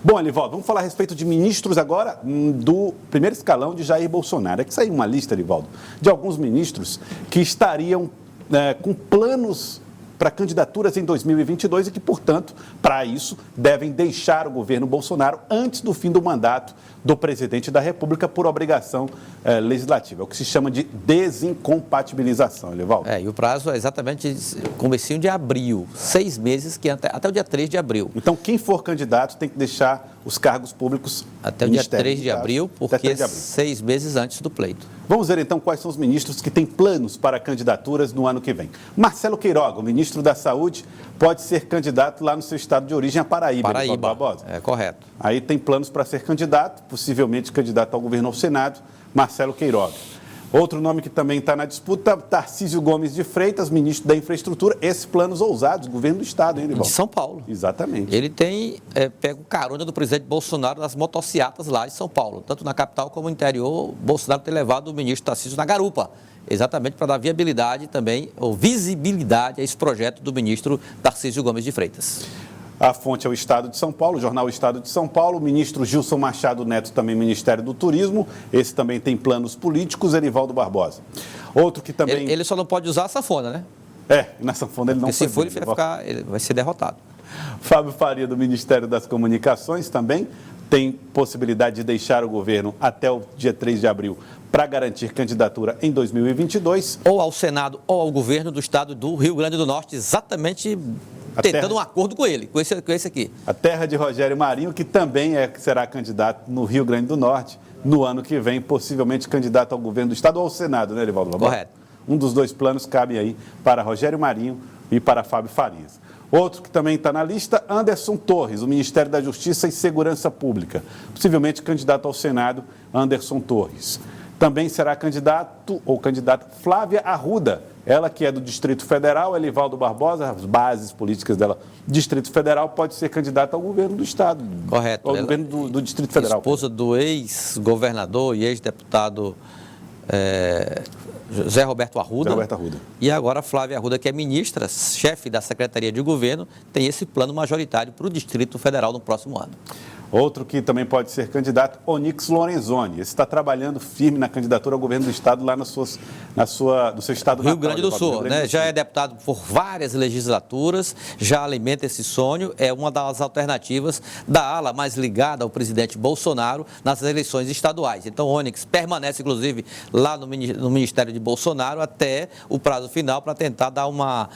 Bom, Elivaldo, vamos falar a respeito de ministros agora do primeiro escalão de Jair Bolsonaro. É que saiu uma lista, Elivaldo, de alguns ministros que estariam com planos para candidaturas em 2022 e que, portanto, para isso, devem deixar o governo Bolsonaro antes do fim do mandato do presidente da República por obrigação legislativa. É o que se chama de desincompatibilização, Elivaldo. E o prazo é exatamente comecinho de abril, 6 meses, que até o dia 3 de abril. Então, quem for candidato tem que deixar os cargos públicos até o dia 3 de abril, porque 6 meses antes do pleito. Vamos ver, então, quais são os ministros que têm planos para candidaturas no ano que vem. Marcelo Queiroga, o ministro da Saúde, pode ser candidato lá no seu estado de origem, a Paraíba. Barbosa. É correto. Aí tem planos para ser candidato, possivelmente candidato ao governo ao Senado, Marcelo Queiroga. Outro nome que também está na disputa, Tarcísio Gomes de Freitas, ministro da Infraestrutura. Esses planos ousados, governo do Estado, hein, Elivaldo? De São Paulo. Exatamente. Ele tem pego carona do presidente Bolsonaro nas motocicletas lá em São Paulo. Tanto na capital como no interior, Bolsonaro tem levado o ministro Tarcísio na garupa. Exatamente para dar viabilidade também, ou visibilidade a esse projeto do ministro Tarcísio Gomes de Freitas. A fonte é o Estado de São Paulo, o jornal Estado de São Paulo. O ministro Gilson Machado Neto, também Ministério do Turismo. Esse também tem planos políticos, Erivaldo Barbosa. Outro que também... Ele só não pode usar a sanfona, né? Na sanfona ele não pode. Se for, ele vai ser derrotado. Fábio Faria, do Ministério das Comunicações, também tem possibilidade de deixar o governo até o dia 3 de abril para garantir candidatura em 2022. Ou ao Senado ou ao governo do estado do Rio Grande do Norte, exatamente tentando um acordo com ele, com esse aqui. A terra de Rogério Marinho, que também será candidato no Rio Grande do Norte no ano que vem, possivelmente candidato ao governo do estado ou ao Senado, né, Erivaldo Barbosa? Correto. Um dos dois planos cabe aí para Rogério Marinho e para Fábio Farias. Outro que também está na lista, Anderson Torres, o Ministério da Justiça e Segurança Pública. Possivelmente candidato ao Senado, Anderson Torres. Também será candidato ou candidata Flávia Arruda, ela que é do Distrito Federal, Elivaldo Barbosa, as bases políticas dela, Distrito Federal, pode ser candidata ao governo do Estado. Correto. Ao governo do Distrito Federal. Esposa do ex-governador e ex-deputado José Roberto Arruda. E agora Flávia Arruda, que é ministra, chefe da Secretaria de Governo, tem esse plano majoritário para o Distrito Federal no próximo ano. Outro que também pode ser candidato, Onyx Lorenzoni. Esse está trabalhando firme na candidatura ao governo do Estado lá no seu estado natal. Rio Grande do Sul, né? Já é deputado por várias legislaturas, já alimenta esse sonho, é uma das alternativas da ala mais ligada ao presidente Bolsonaro nas eleições estaduais. Então, Onyx permanece, inclusive, lá no Ministério de Bolsonaro até o prazo final para tentar dar uma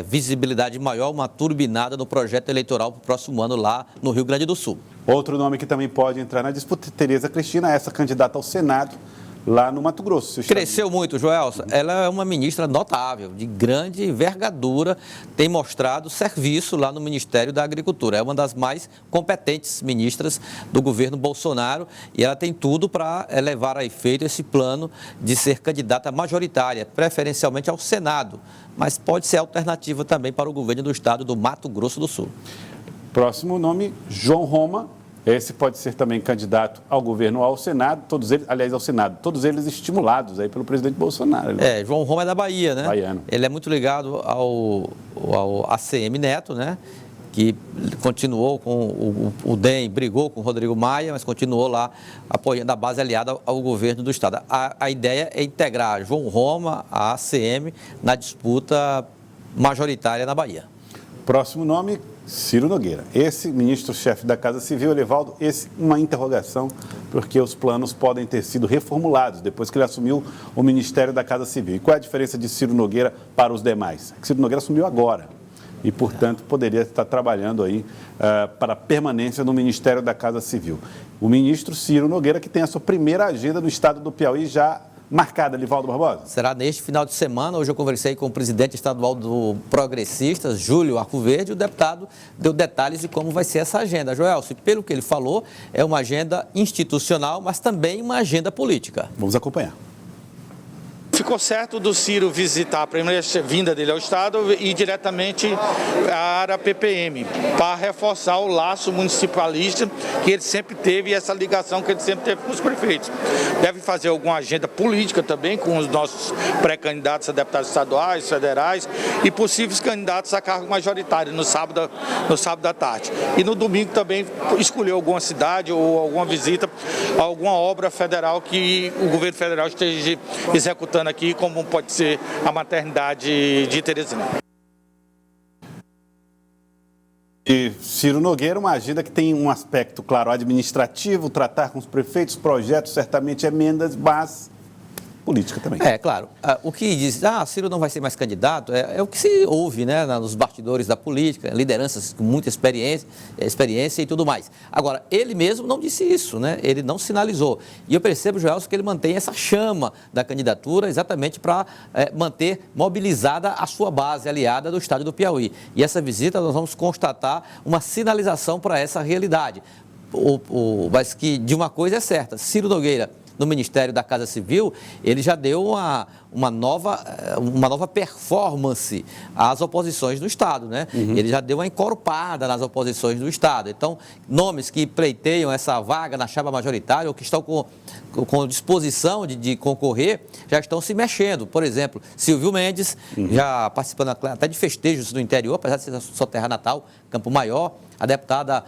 visibilidade maior, uma turbinada no projeto eleitoral para o próximo ano lá no Rio Grande do Sul. Outro nome que também pode entrar na disputa, Tereza Cristina, essa candidata ao Senado, lá no Mato Grosso. Cresceu muito, Joelson. Ela é uma ministra notável, de grande envergadura, tem mostrado serviço lá no Ministério da Agricultura. É uma das mais competentes ministras do governo Bolsonaro e ela tem tudo para levar a efeito esse plano de ser candidata majoritária, preferencialmente ao Senado, mas pode ser alternativa também para o governo do estado do Mato Grosso do Sul. Próximo nome, João Roma. Esse pode ser também candidato ao governo ou ao Senado, todos eles, aliás, ao Senado, todos eles estimulados aí pelo presidente Bolsonaro. João Roma é da Bahia, né? Baiano. Ele é muito ligado ao ACM Neto, né? Que continuou com o DEM, brigou com o Rodrigo Maia, mas continuou lá apoiando a base aliada ao governo do estado. A ideia é integrar João Roma, a ACM, na disputa majoritária na Bahia. Próximo nome, Ciro Nogueira. Esse ministro-chefe da Casa Civil, Elivaldo, uma interrogação, porque os planos podem ter sido reformulados depois que ele assumiu o Ministério da Casa Civil. E qual é a diferença de Ciro Nogueira para os demais? Ciro Nogueira assumiu agora e, portanto, poderia estar trabalhando aí para permanência no Ministério da Casa Civil. O ministro Ciro Nogueira, que tem a sua primeira agenda no estado do Piauí já marcada, Elivaldo Barbosa? Será neste final de semana. Hoje eu conversei com o presidente estadual do Progressistas, Júlio Arcoverde, e o deputado deu detalhes de como vai ser essa agenda. Joelson, pelo que ele falou, é uma agenda institucional, mas também uma agenda política. Vamos acompanhar. ficou certo do Ciro visitar a primeira vinda dele ao Estado e diretamente a área PPM, para reforçar o laço municipalista que ele sempre teve e essa ligação que ele sempre teve com os prefeitos. Deve fazer alguma agenda política também com os nossos pré-candidatos a deputados estaduais, federais e possíveis candidatos a cargo majoritário no sábado à tarde. E no domingo também escolheu alguma cidade ou alguma visita a alguma obra federal que o governo federal esteja executando aqui, como pode ser a maternidade de Teresina. E Ciro Nogueira, uma agenda que tem um aspecto, claro, administrativo, tratar com os prefeitos, projetos, certamente emendas, mas política também. É, claro. O que diz, Ciro não vai ser mais candidato, é o que se ouve, né, nos bastidores da política, lideranças com muita experiência e tudo mais. Agora, ele mesmo não disse isso, né? Ele não sinalizou. E eu percebo, Joelson, que ele mantém essa chama da candidatura exatamente para manter mobilizada a sua base aliada do estado do Piauí. E essa visita nós vamos constatar uma sinalização para essa realidade. Mas que de uma coisa é certa, Ciro Nogueira, no Ministério da Casa Civil, ele já deu uma nova performance às oposições do Estado, né? Ele já deu uma encorpada nas oposições do Estado. Então, nomes que pleiteiam essa vaga na chapa majoritária ou que estão com disposição de concorrer, já estão se mexendo. Por exemplo, Silvio Mendes, já participando até de festejos no interior, apesar de ser sua terra natal, Campo Maior, a deputada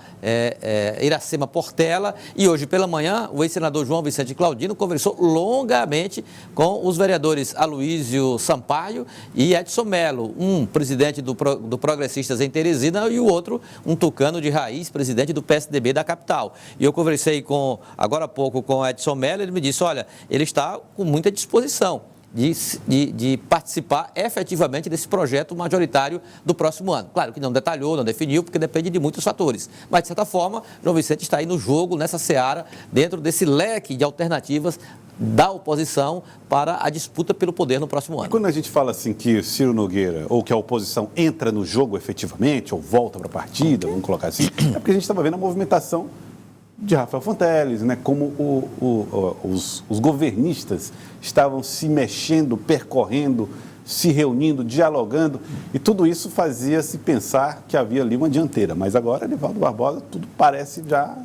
Iracema Portela, e hoje pela manhã o ex-senador João Vicente Claudino conversou longamente com os vereadores Aloísio Sampaio e Edson Melo, um presidente do Progressistas em Teresina e o outro um tucano de raiz, presidente do PSDB da capital. E eu conversei agora há pouco com o Edson Melo, ele me disse, olha, ele está com muita disposição de participar efetivamente desse projeto majoritário do próximo ano. Claro que não detalhou, não definiu, porque depende de muitos fatores. Mas, de certa forma, João Vicente está aí no jogo, nessa seara, dentro desse leque de alternativas da oposição para a disputa pelo poder no próximo ano. E quando a gente fala assim que Ciro Nogueira, ou que a oposição entra no jogo efetivamente, ou volta para a partida, vamos colocar assim, é porque a gente estava vendo a movimentação de Rafael Fonteles, né? Como os governistas estavam se mexendo, percorrendo, se reunindo, dialogando, e tudo isso fazia-se pensar que havia ali uma dianteira. Mas agora, Edivaldo Barbosa, tudo parece já...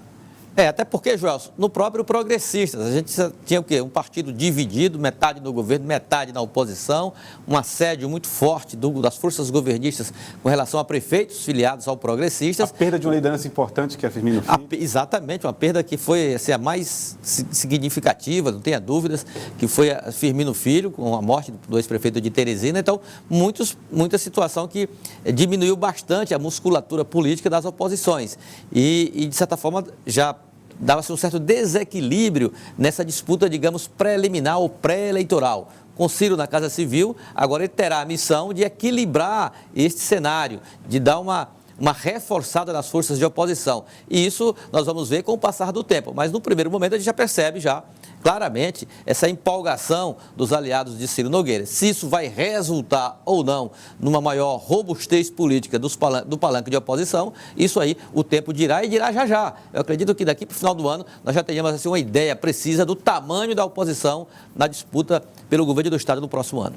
Até porque, Joelson, no próprio Progressistas, a gente tinha o quê? Um partido dividido, metade no governo, metade na oposição, um assédio muito forte das forças governistas com relação a prefeitos filiados ao Progressistas. A perda de uma liderança importante que é Firmino Filho. Exatamente, uma perda que foi assim, a mais significativa, não tenha dúvidas, que foi a Firmino Filho, com a morte do ex-prefeito de Teresina. Então, muita situação que diminuiu bastante a musculatura política das oposições. E de certa forma, já dava-se um certo desequilíbrio nessa disputa, digamos, preliminar ou pré-eleitoral. Com Ciro na Casa Civil, agora ele terá a missão de equilibrar este cenário, de dar uma reforçada nas forças de oposição. E isso nós vamos ver com o passar do tempo. Mas no primeiro momento a gente já percebe claramente essa empolgação dos aliados de Ciro Nogueira. Se isso vai resultar ou não numa maior robustez política do palanque de oposição, isso aí o tempo dirá e dirá já. Eu acredito que daqui para o final do ano nós já tenhamos assim, uma ideia precisa do tamanho da oposição na disputa pelo governo do Estado no próximo ano.